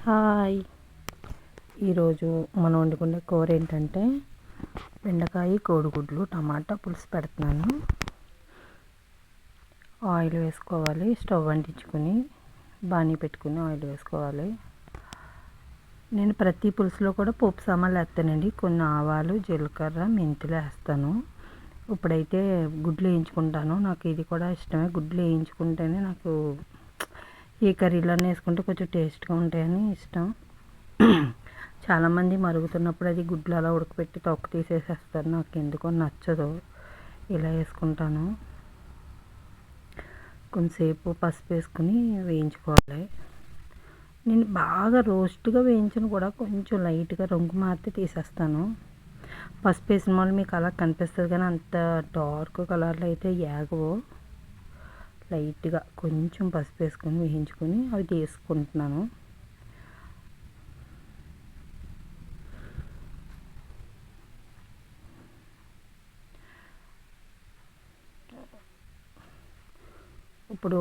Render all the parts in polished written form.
Hi. ఈరోజు మనం వండుకునే కూర ఏంటంటే బెండకాయ కోడిగుడ్లు టమాటా పులుసు పెడుతున్నాను. ఆయిల్ వేసుకోవాలి, స్టవ్ అంటించుకొని బాణీ పెట్టుకుని ఆయిల్ వేసుకోవాలి. నేను ప్రతి పులుసులో కూడా పోపు సామాన్లు వేస్తానండి. కొన్ని ఆవాలు, జీలకర్ర, మెంతులు వేస్తాను. ఇప్పుడైతే గుడ్లు వేయించుకుంటాను. నాకు ఇది కూడా ఇష్టమే. గుడ్లు వేయించుకుంటేనే నాకు ఏ కర్రీలోనే వేసుకుంటే కొంచెం టేస్ట్గా ఉంటాయని ఇష్టం. చాలామంది మరుగుతున్నప్పుడు అది గుడ్లు అలా ఉడకపెట్టి తొక్క తీసేసేస్తారు. నాకు ఎందుకో నచ్చదు. ఇలా వేసుకుంటాను. కొంతసేపు పసుపు వేసుకుని వేయించుకోవాలి. నేను బాగా రోస్ట్గా వేయించను కూడా, కొంచెం లైట్గా రంగు మారితే తీసేస్తాను. పసుపు వేసిన వాళ్ళు మీకు అలా కనిపిస్తుంది, కానీ అంత డార్క్ కలర్లో అయితే ఏగవు. లైట్గా కొంచెం పసుపు వేసుకొని వేయించుకొని అవి తీసుకుంటున్నాను. ఇప్పుడు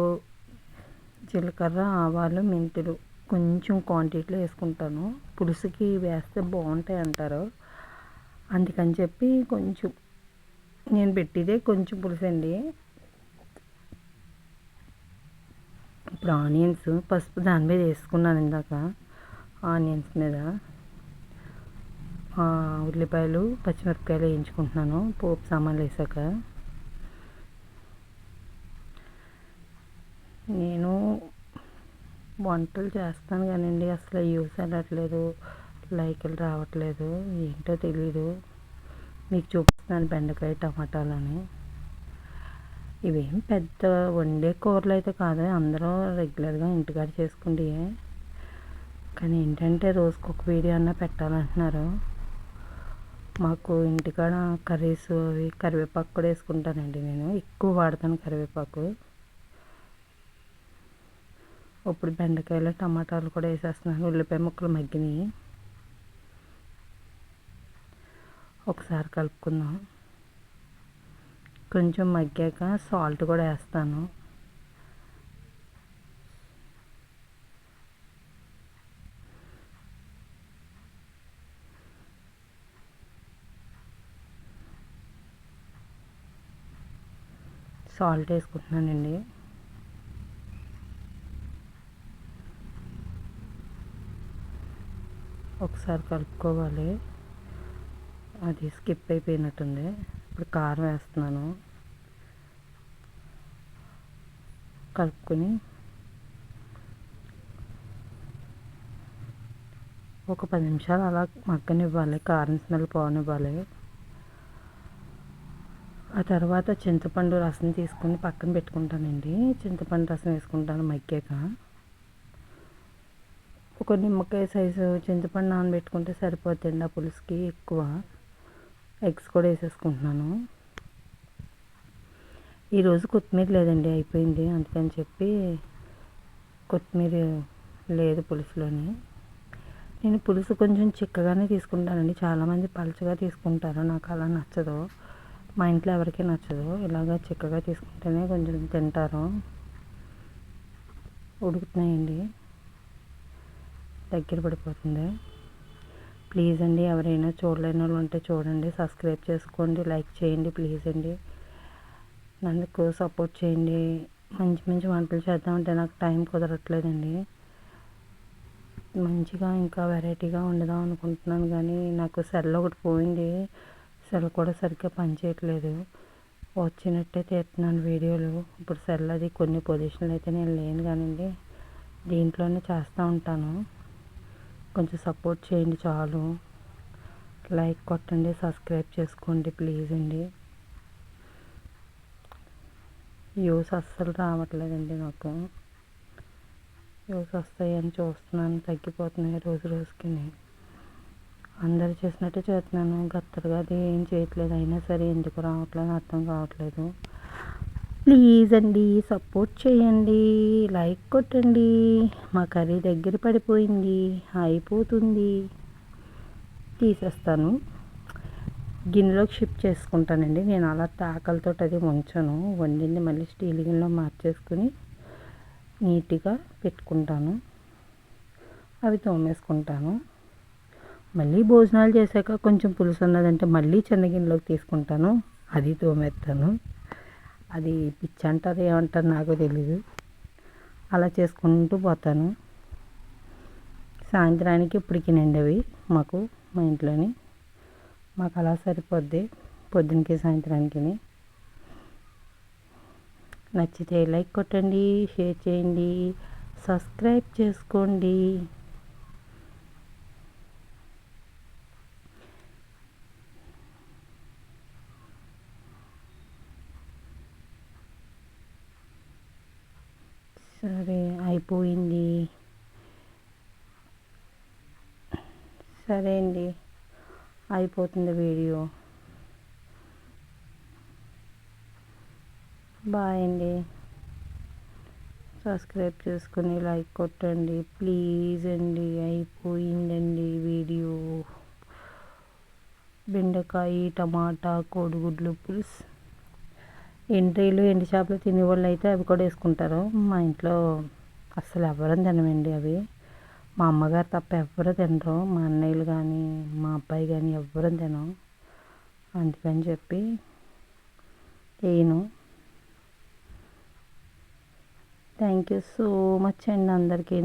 జీలకర్ర, ఆవాలు, మెంతులు కొంచెం క్వాంటిటీలో వేసుకుంటాను. పులుసుకి వేస్తే బాగుంటాయి అంటారు, అందుకని చెప్పి కొంచెం నేను పెట్టిదే కొంచెం పులుసు అండి. ఇప్పుడు ఆనియన్స్, పసుపు దాని మీద వేసుకున్నాను ఇందాక. ఆనియన్స్ మీద ఉల్లిపాయలు, పచ్చిమిరపకాయలు వేయించుకుంటున్నాను పోపు సామాన్లు వేసాక. నేను వంటలు చేస్తాను కానివ్వండి, అసలు యూస్ అవ్వట్లేదు, లైకులు రావట్లేదు, ఏంటో తెలీదు. మీకు చూపిస్తున్నాను బెండకాయ టమాటాలని. ఇవేం పెద్ద వండే కూరలు అయితే కాదు, అందరూ రెగ్యులర్గా ఇంటికాడ చేసుకుంటే. కానీ ఏంటంటే రోజుకి ఒక వీడియో అన్నా పెట్టాలంటున్నారు. మాకు ఇంటికాడ కర్రీస్ అవి కరివేపాకు కూడా వేసుకుంటానండి. నేను ఎక్కువ వాడతాను కరివేపాకు. ఇప్పుడు బెండకాయలు టమాటాలు కూడా వేసేస్తున్నాను. ఉల్లిపాయ ముక్కలు మగ్గినాయి, ఒకసారి కలుపుకుందాం. కొంచెం మగ్గాక సాల్ట్ కూడా వేస్తాను. సాల్ట్ వేసుకుంటున్నానండి. ఒకసారి కలుపుకోవాలి. అది స్కిప్ అయిపోయినట్టుంది. ఇప్పుడు కారం వేస్తున్నాను. కలుపుకొని ఒక 10 నిమిషాలు అలా మగ్గనివ్వాలి. కారం స్మెల్ పోనివ్వాలి. ఆ తర్వాత చింతపండు రసం తీసుకొని పక్కన పెట్టుకుంటానండి. చింతపండు రసం వేసుకుంటాను మగ్గాక. ఒక నిమ్మకాయ సైజు చింతపండు నానబెట్టుకుంటే సరిపోతుంది ఆ పులుసుకి. ఎక్కువ ఎగ్స్ కూడా వేసేసుకుంటున్నాను. ఈరోజు కొత్తిమీర లేదండి, అయిపోయింది. అందుకని చెప్పి కొత్తిమీర లేదు పులుసులోని. నేను పులుసు కొంచెం చిక్కగానే తీసుకుంటానండి. చాలామంది పలుచగా తీసుకుంటారు, నాకు అలా నచ్చదు. మా ఇంట్లో ఎవరికీ నచ్చదు. ఇలాగ చిక్కగా తీసుకుంటేనే కొంచెం తింటారు. ఉడుకుతున్నాయండి, దగ్గర పడిపోతుంది. ప్లీజ్ అండి, ఎవరైనా చూడలేని వాళ్ళు ఉంటే చూడండి, సబ్స్క్రైబ్ చేసుకోండి, లైక్ చేయండి ప్లీజ్ అండి. నన్ను సపోర్ట్ చేయండి. మంచి మంచి వంటలు చేద్దామంటే నాకు టైం కుదరట్లేదండి. మంచిగా ఇంకా వెరైటీగా వండుదాం అనుకుంటున్నాను, కానీ నాకు సెల్ ఒకటి పోయింది. సెల్ కూడా సరిగ్గా పనిచేయట్లేదు. వచ్చినట్టే తీస్తున్నాను వీడియోలు. ఇప్పుడు సెల్ అది కొన్ని పొజిషన్లు అయితే నేను లేను కానివ్వండి, దీంట్లోనే చేస్తూ ఉంటాను. కొంచెం సపోర్ట్ చేయండి చాలు. లైక్ కొట్టండి, సబ్స్క్రైబ్ చేసుకోండి ప్లీజ్ అండి. వ్యూస్ అస్సలు రావట్లేదండి నాకు. వ్యూస్ వస్తాయని చూస్తున్నాను, తగ్గిపోతున్నాయి రోజు రోజుకి. అందరు చేసినట్టే చేస్తున్నాను, గత్తరగా అది ఏం చేయట్లేదు. అయినా సరే ఎందుకు రావట్లేదు అర్థం కావట్లేదు. ప్లీజ్ అండి, సపోర్ట్ చేయండి, లైక్ కొట్టండి. మా కర్రీ దగ్గర పడిపోయింది, అయిపోతుంది. తీసేస్తాను, గిన్నెలోకి షిఫ్ట్ చేసుకుంటానండి. నేను అలా తాకలతో అది ఉంచను. వండింది మళ్ళీ స్టీల్ గిన్నెలో మార్చేసుకుని నీట్గా పెట్టుకుంటాను. అవి తోమేసుకుంటాను. మళ్ళీ భోజనాలు చేశాక కొంచెం పులుసు ఉన్నదంటే మళ్ళీ చిన్న గిన్నెలోకి తీసుకుంటాను, అది తోమేస్తాను. అది పిచ్చి అంటారు ఏమంటారు నాకు తెలీదు. అలా చేసుకుంటూ పోతాను. సాయంత్రానికి ఇప్పటికినండి అవి మాకు మా ఇంట్లోని మాకు అలా సరిపోద్ది పొద్దునకి సాయంత్రానికి. నచ్చితే లైక్ కొట్టండి, షేర్ చేయండి, సబ్స్క్రైబ్ చేసుకోండి. సరే అయిపోయింది. సరే అండి, అయిపోతుంది వీడియో. బాయ్ అండి. సబ్స్క్రైబ్ చేసుకుని లైక్ కొట్టండి ప్లీజ్ అండి. అయిపోయిందండి వీడియో. బెండకాయ, టమాటా, కోడిగుడ్లు పులుసు. ఎండ్రీలు, ఎండు చేపలు తినేవాళ్ళు అయితే అవి కూడా వేసుకుంటారు. మా ఇంట్లో అస్సలు ఎవరం తినమండి అవి. మా అమ్మగారు తప్ప ఎవ్వరు తినరు. మా అన్నయ్యలు కానీ మా అబ్బాయి కానీ ఎవ్వరం తినం. అందుకని చెప్పి వేయను. థ్యాంక్ యూ సో మచ్ అండి అందరికీ.